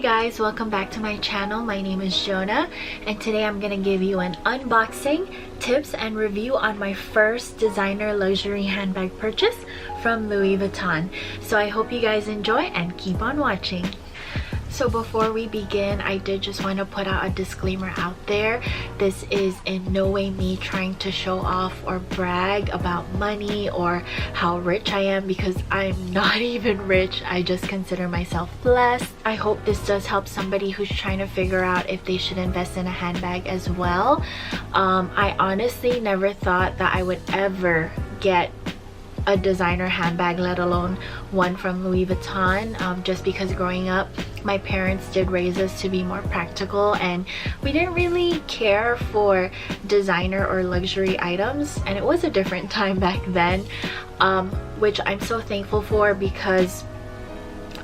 guys, welcome back to my channel. My name is Jonah and today I'm gonna give you an unboxing, tips, and review on my first designer luxury handbag purchase from Louis Vuitton. So I hope you guys enjoy and keep on watching. So before we begin, I did just want to put out a disclaimer out there. This is in no way me trying to show off or brag about money or how rich I am, because I'm not even rich. I just consider myself blessed. I hope this does help somebody who's trying to figure out if they should invest in a handbag as well. I honestly never thought that I would ever get a designer handbag, let alone one from Louis Vuitton, just because growing up my parents did raise us to be more practical and we didn't really care for designer or luxury items, and it was a different time back then, which I'm so thankful for, because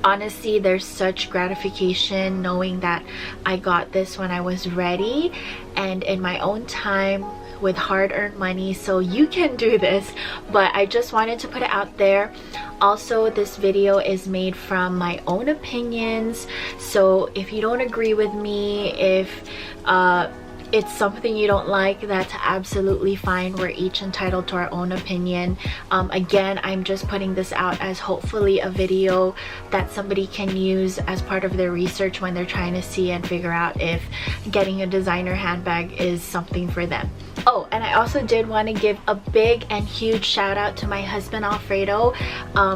honestly there's such gratification knowing that I got this when I was ready and in my own time with hard-earned money. So you can do this, but I just wanted to put it out there. Also, this video is made from my own opinions, so if you don't agree with me, if it's something you don't like, that's absolutely fine. We're each entitled to our own opinion. Again, I'm just putting this out as hopefully a video that somebody can use as part of their research when they're trying to see and figure out if getting a designer handbag is something for them. Oh, and I also did want to give a big and huge shout out to my husband Alfredo.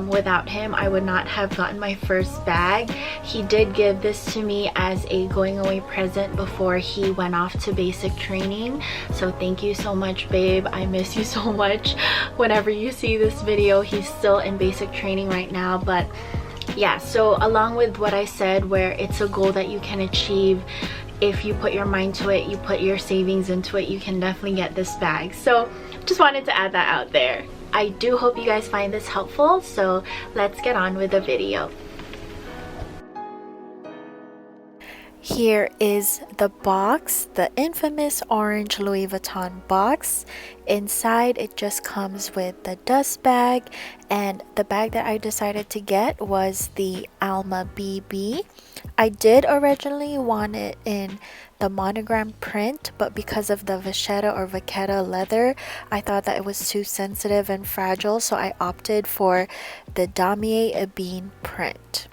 Without him, I would not have gotten my first bag. He did give this to me as a going away present before he went off to basic training. So thank you so much, babe. I miss you so much. Whenever you see this video, he's still in basic training right now. But yeah, so along with what I said, where it's a goal that you can achieve if you put your mind to it, you put your savings into it, you can definitely get this bag. So just wanted to add that out there. I do hope you guys find this helpful, so let's get on with the video. Here is the box, the infamous orange Louis Vuitton box. Inside it just comes with the dust bag, and the bag that I decided to get was the Alma BB. I did originally want it in the monogram print, but because of the vachetta or vachetta leather, I thought that it was too sensitive and fragile, so I opted for the Damier Ebene print.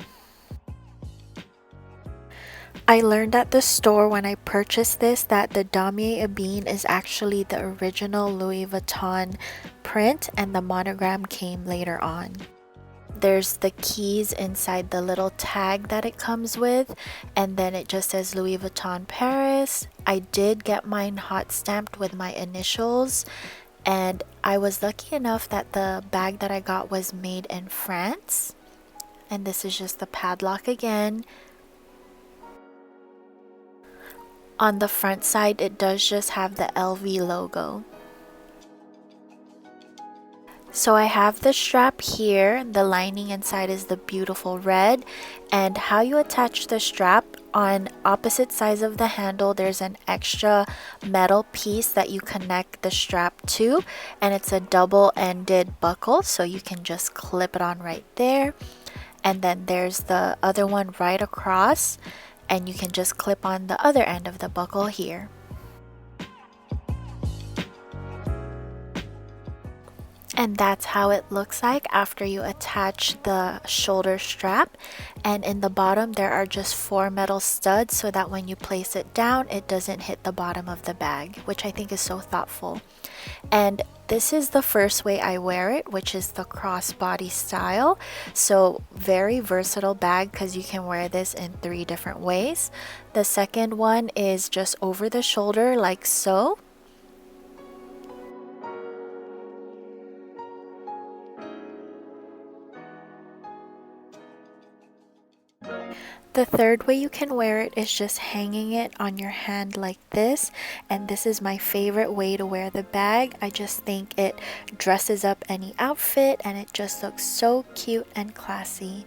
I learned at the store when I purchased this that the Damier Ebene is actually the original Louis Vuitton print and the monogram came later on. There's the keys inside the little tag that it comes with, and then it just says Louis Vuitton Paris. I did get mine hot stamped with my initials, and I was lucky enough that the bag that I got was made in France. And this is just the padlock again. On the front side, it does just have the LV logo. So I have the strap here. The lining inside is the beautiful red. And how you attach the strap, on opposite sides of the handle there's an extra metal piece that you connect the strap to, and it's a double-ended buckle, so you can just clip it on right there. And then there's the other one right across, and you can just clip on the other end of the buckle here. And that's how it looks like after you attach the shoulder strap. And in the bottom there are just 4 metal studs so that when you place it down it doesn't hit the bottom of the bag, which I think is so thoughtful. And this is the first way I wear it, which is the crossbody style. So very versatile bag because you can wear this in 3 different ways. The second one is just over the shoulder like so. The third way you can wear it is just hanging it on your hand like this, and this is my favorite way to wear the bag. I just think it dresses up any outfit and it just looks so cute and classy.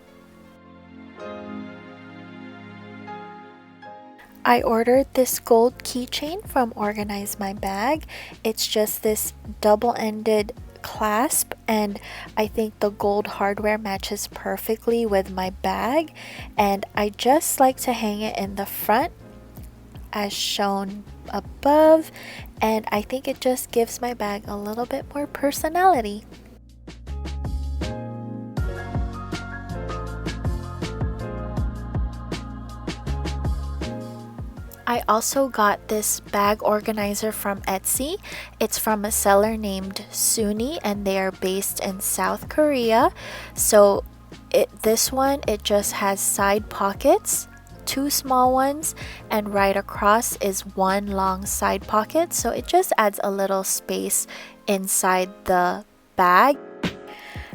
I ordered this gold keychain from Organize My Bag. It's just this double-ended clasp, and I think the gold hardware matches perfectly with my bag, and I just like to hang it in the front as shown above, and I think it just gives my bag a little bit more personality. I also got this bag organizer from Etsy. It's from a seller named Suni, and they are based in South Korea. So this one, it just has side pockets, 2 small ones, and right across is 1 long side pocket. So it just adds a little space inside the bag.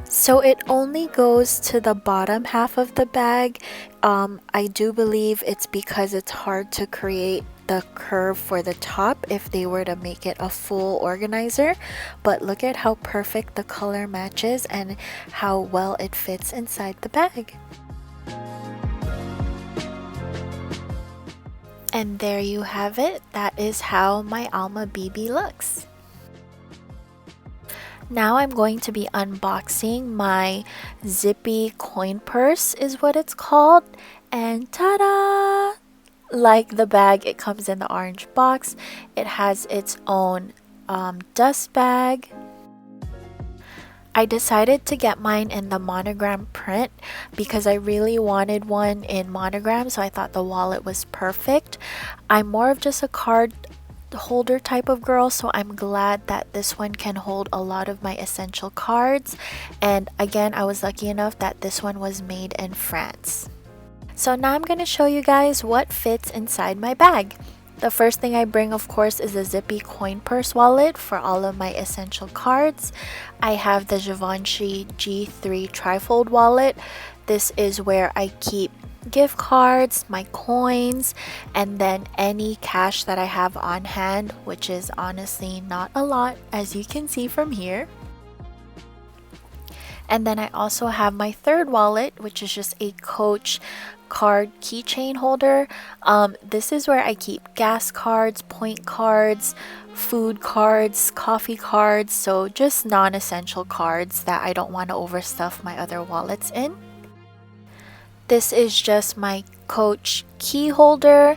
So it only goes to the bottom half of the bag. I do believe it's because it's hard to create the curve for the top if they were to make it a full organizer. But look at how perfect the color matches and how well it fits inside the bag. And there you have it. That is how my Alma BB looks. Now I'm going to be unboxing my zippy coin purse is what it's called. And ta-da! Like the bag, it comes in the orange box. It has its own dust bag. I decided to get mine in the monogram print because I really wanted one in monogram, so I thought the wallet was perfect. I'm more of just a card holder type of girl, so I'm glad that this one can hold a lot of my essential cards. And again, I was lucky enough that this one was made in France. So now I'm going to show you guys what fits inside my bag. The first thing I bring, of course, is a zippy coin purse wallet for all of my essential cards. I have the Givenchy G3 trifold wallet. This is where I keep gift cards, my coins, and then any cash that I have on hand, which is honestly not a lot, as you can see from here. And then I also have my third wallet, which is just a Coach card keychain holder. This is where I keep gas cards, point cards, food cards, coffee cards, so just non-essential cards that I don't want to overstuff my other wallets in. This is just my Coach key holder.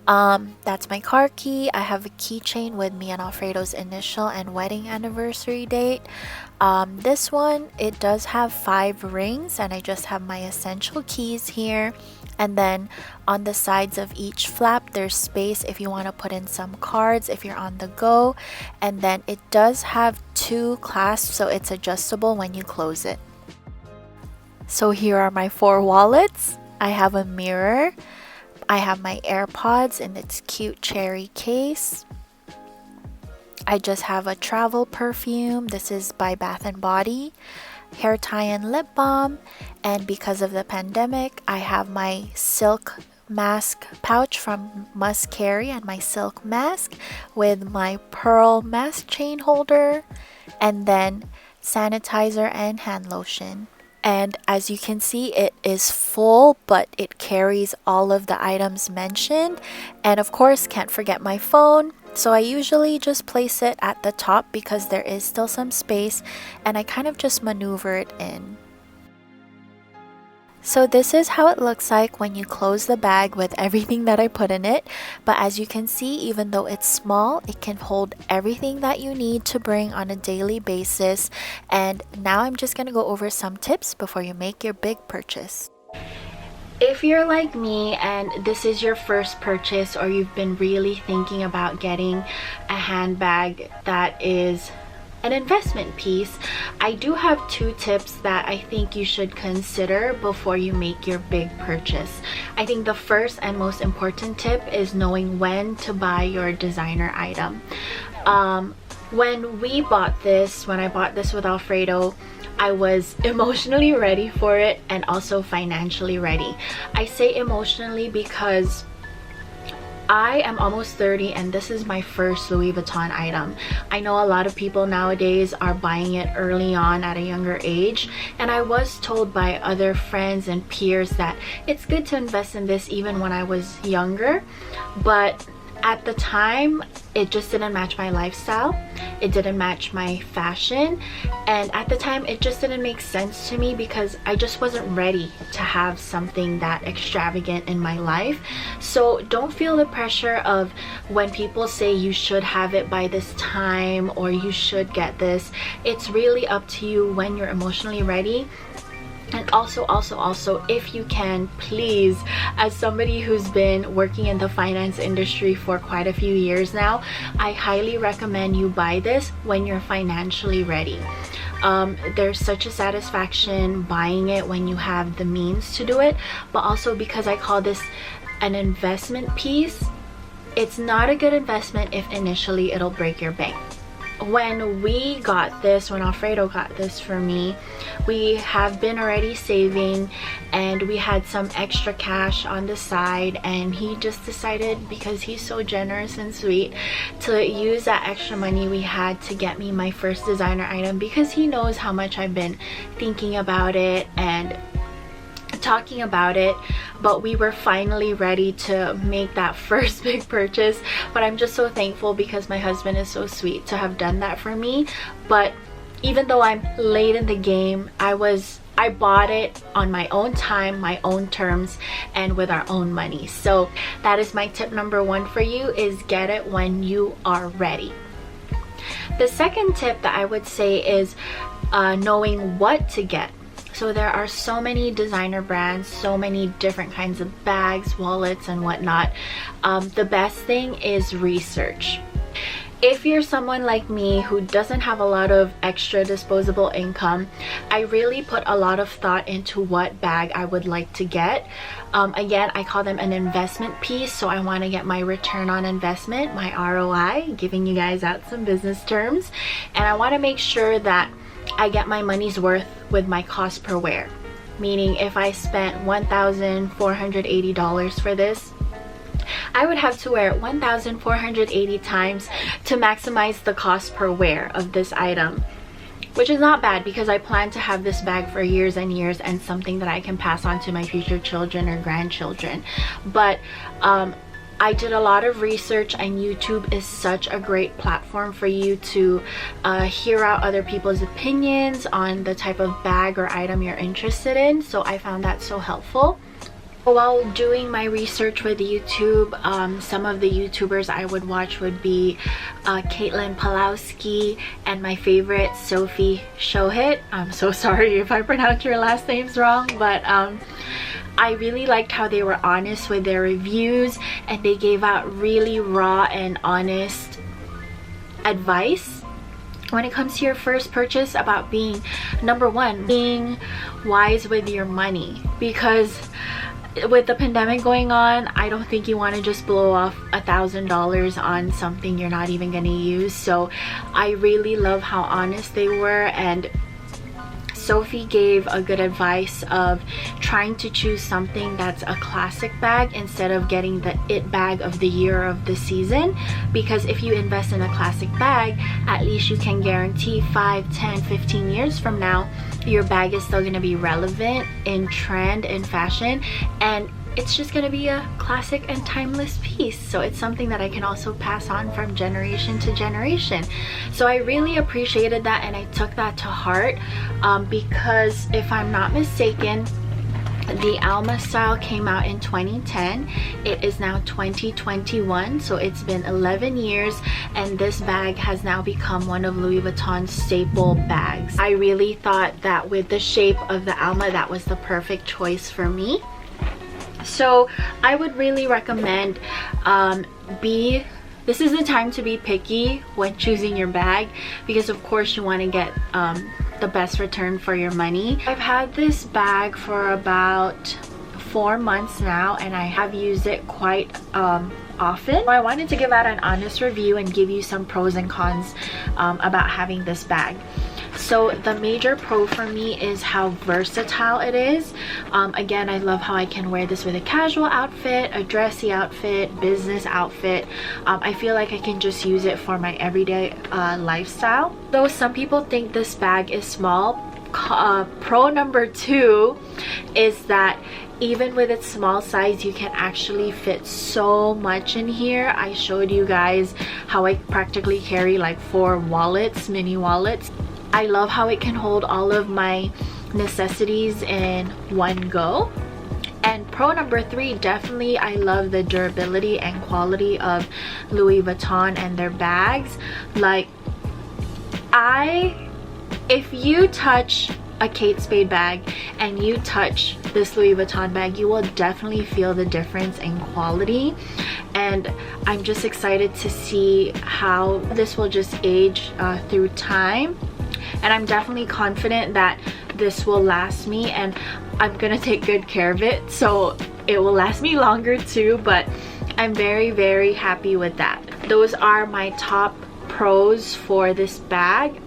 That's my car key. I have a keychain with me and Alfredo's initial and wedding anniversary date. This one, it does have 5 rings, and I just have my essential keys here. And then on the sides of each flap, there's space if you want to put in some cards if you're on the go. And then it does have 2 clasps, so it's adjustable when you close it. So here are my 4 wallets. I have a mirror. I have my AirPods in its cute cherry case. I just have a travel perfume. This is by Bath & Body. Hair tie and lip balm. And because of the pandemic, I have my silk mask pouch from Must Carry and my silk mask with my pearl mask chain holder. And then sanitizer and hand lotion. And as you can see, it is full, but it carries all of the items mentioned. And of course, can't forget my phone. So I usually just place it at the top because there is still some space, and I kind of just maneuver it in. So this is how it looks like when you close the bag with everything that I put in it. But as you can see, even though it's small, it can hold everything that you need to bring on a daily basis. And now I'm just going to go over some tips before you make your big purchase. If you're like me and this is your first purchase, or you've been really thinking about getting a handbag that is an investment piece, I do have 2 tips that I think you should consider before you make your big purchase. I think the first and most important tip is knowing when to buy your designer item. When I bought this with Alfredo, I was emotionally ready for it and also financially ready. I say emotionally because I am almost 30 and this is my first Louis Vuitton item. I know a lot of people nowadays are buying it early on at a younger age, and I was told by other friends and peers that it's good to invest in this even when I was younger, but at the time it just didn't match my lifestyle, it didn't match my fashion, and at the time it just didn't make sense to me because I just wasn't ready to have something that extravagant in my life. So don't feel the pressure of when people say you should have it by this time or you should get this. It's really up to you when you're emotionally ready. And also if you can, please, as somebody who's been working in the finance industry for quite a few years now, I highly recommend you buy this when you're financially ready. There's such a satisfaction buying it when you have the means to do it, but also because I call this an investment piece, it's not a good investment if initially it'll break your bank. When we got this, when Alfredo got this for me, we have been already saving and we had some extra cash on the side, and he just decided, because he's so generous and sweet, to use that extra money we had to get me my first designer item, because he knows how much I've been thinking about it and talking about it. But we were finally ready to make that first big purchase. But I'm just so thankful because my husband is so sweet to have done that for me. But even though I'm late in the game, I bought it on my own time, my own terms, and with our own money. So that is my tip number one for you, is get it when you are ready. The second tip that I would say is knowing what to get. So there are so many designer brands, so many different kinds of bags, wallets, and whatnot. The best thing is research. If you're someone like me who doesn't have a lot of extra disposable income, I really put a lot of thought into what bag I would like to get. Again, I call them an investment piece, so I want to get my return on investment, my ROI, giving you guys out some business terms, and I want to make sure that I get my money's worth with my cost per wear. Meaning, if I spent $1,480 for this, I would have to wear it 1,480 times to maximize the cost per wear of this item, which is not bad because I plan to have this bag for years and years and something that I can pass on to my future children or grandchildren. But I did a lot of research, and YouTube is such a great platform for you to hear out other people's opinions on the type of bag or item you're interested in. So I found that so helpful. While doing my research with YouTube, some of the YouTubers I would watch would be Caitlin Pawlowski and my favorite, Sophie Shohit. I'm so sorry if I pronounced your last names wrong, but I really liked how they were honest with their reviews, and they gave out really raw and honest advice when it comes to your first purchase about being, number one, being wise with your money. Because with the pandemic going on, I don't think you want to just blow off $1,000 on something you're not even going to use. So I really love how honest they were, and Sophie gave a good advice of trying to choose something that's a classic bag instead of getting the it bag of the year of the season, because if you invest in a classic bag, at least you can guarantee 5, 10, 15 years from now your bag is still going to be relevant in trend and fashion, and it's just going to be a classic and timeless piece. So it's something that I can also pass on from generation to generation. So I really appreciated that, and I took that to heart, because if I'm not mistaken, the Alma style came out in 2010. It is now 2021, so it's been 11 years, and this bag has now become one of Louis Vuitton's staple bags. I really thought that with the shape of the Alma, that was the perfect choice for me. So I would really recommend this is the time to be picky when choosing your bag, because of course you want to get the best return for your money. I've had this bag for about 4 months now, and I have used it quite often. I wanted to give out an honest review and give you some pros and cons about having this bag. So the major pro for me is how versatile it is. Again, I love how I can wear this with a casual outfit, a dressy outfit, business outfit. I feel like I can just use it for my everyday lifestyle. Though some people think this bag is small, pro number 2 is that even with its small size, you can actually fit so much in here. I showed you guys how I practically carry like 4 wallets, mini wallets. I love how it can hold all of my necessities in one go. And pro number 3, definitely I love the durability and quality of Louis Vuitton and their bags. Like, if you touch a Kate Spade bag and you touch this Louis Vuitton bag, you will definitely feel the difference in quality. And I'm just excited to see how this will just age through time. And I'm definitely confident that this will last me, and I'm gonna take good care of it so it will last me longer too. But I'm very, very happy with that. Those are my top pros for this bag.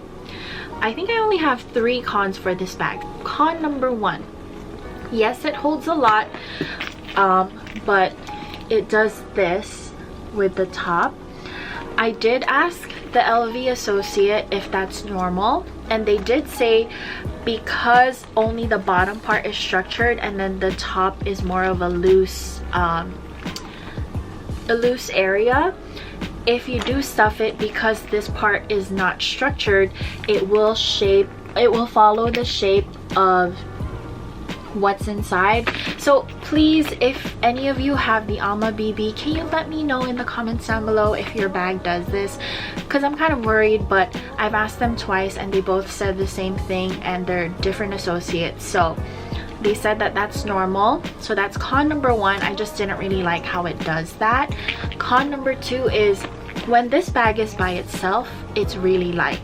I think I only have 3 cons for this bag. Con number 1, yes, it holds a lot, but it does this with the top. I did ask the LV associate if that's normal, and they did say because only the bottom part is structured and then the top is more of a loose area, if you do stuff it, because this part is not structured, it will follow the shape of what's inside. So please, if any of you have the Alma BB, can you let me know in the comments down below if your bag does this, because I'm kind of worried. But I've asked them twice and they both said the same thing, and they're different associates, so they said that that's normal. So that's con number 1. I just didn't really like how it does that. Con number 2 is when this bag is by itself, it's really light,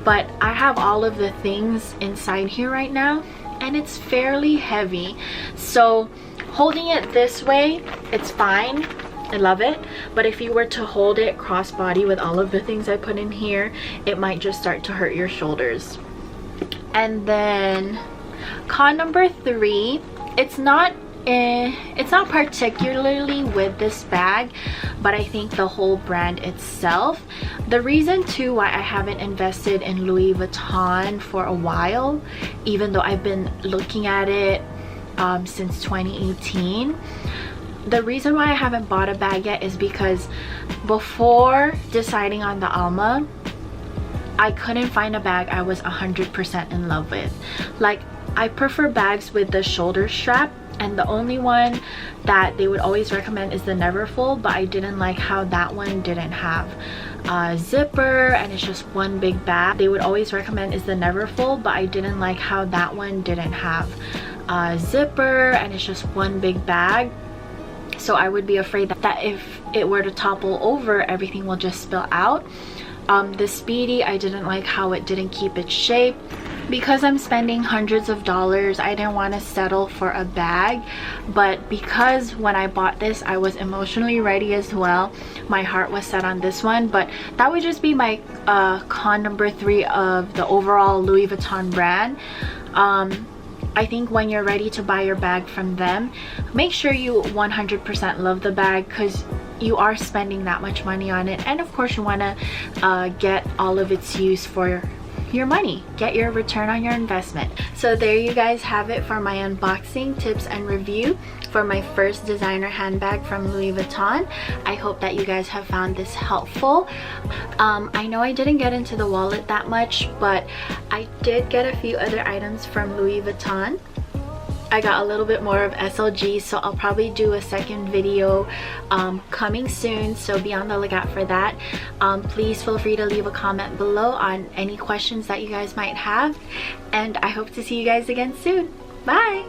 but I have all of the things inside here right now and it's fairly heavy. So holding it this way, it's fine, I love it. But if you were to hold it crossbody with all of the things I put in here, it might just start to hurt your shoulders. And then con number 3, it's not particularly with this bag, but I think the whole brand itself. The reason too why I haven't invested in Louis Vuitton for a while, even though I've been looking at it since 2018, the reason why I haven't bought a bag yet is because before deciding on the Alma, I couldn't find a bag I was 100% in love with. Like, I prefer bags with the shoulder strap, and the only one that they would always recommend is the Neverfull, but I didn't like how that one didn't have a zipper and it's just one big bag. They would always recommend is the Neverfull, but I didn't like how that one didn't have a zipper and it's just one big bag. So I would be afraid that if it were to topple over, everything will just spill out. The Speedy, I didn't like how it didn't keep its shape. Because I'm spending hundreds of dollars, I didn't want to settle for a bag. But because when I bought this, I was emotionally ready as well. My heart was set on this one. But that would just be my con number 3 of the overall Louis Vuitton brand. I think when you're ready to buy your bag from them, make sure you 100% love the bag, because you are spending that much money on it. And of course you want to get all of its use for your money, get your return on your investment. So there you guys have it for my unboxing, tips, and review for my first designer handbag from Louis Vuitton. I hope that you guys have found this helpful. I know I didn't get into the wallet that much, but I did get a few other items from Louis Vuitton. I got a little bit more of SLG, so I'll probably do a second video coming soon, so be on the lookout for that. Please feel free to leave a comment below on any questions that you guys might have, and I hope to see you guys again soon. Bye!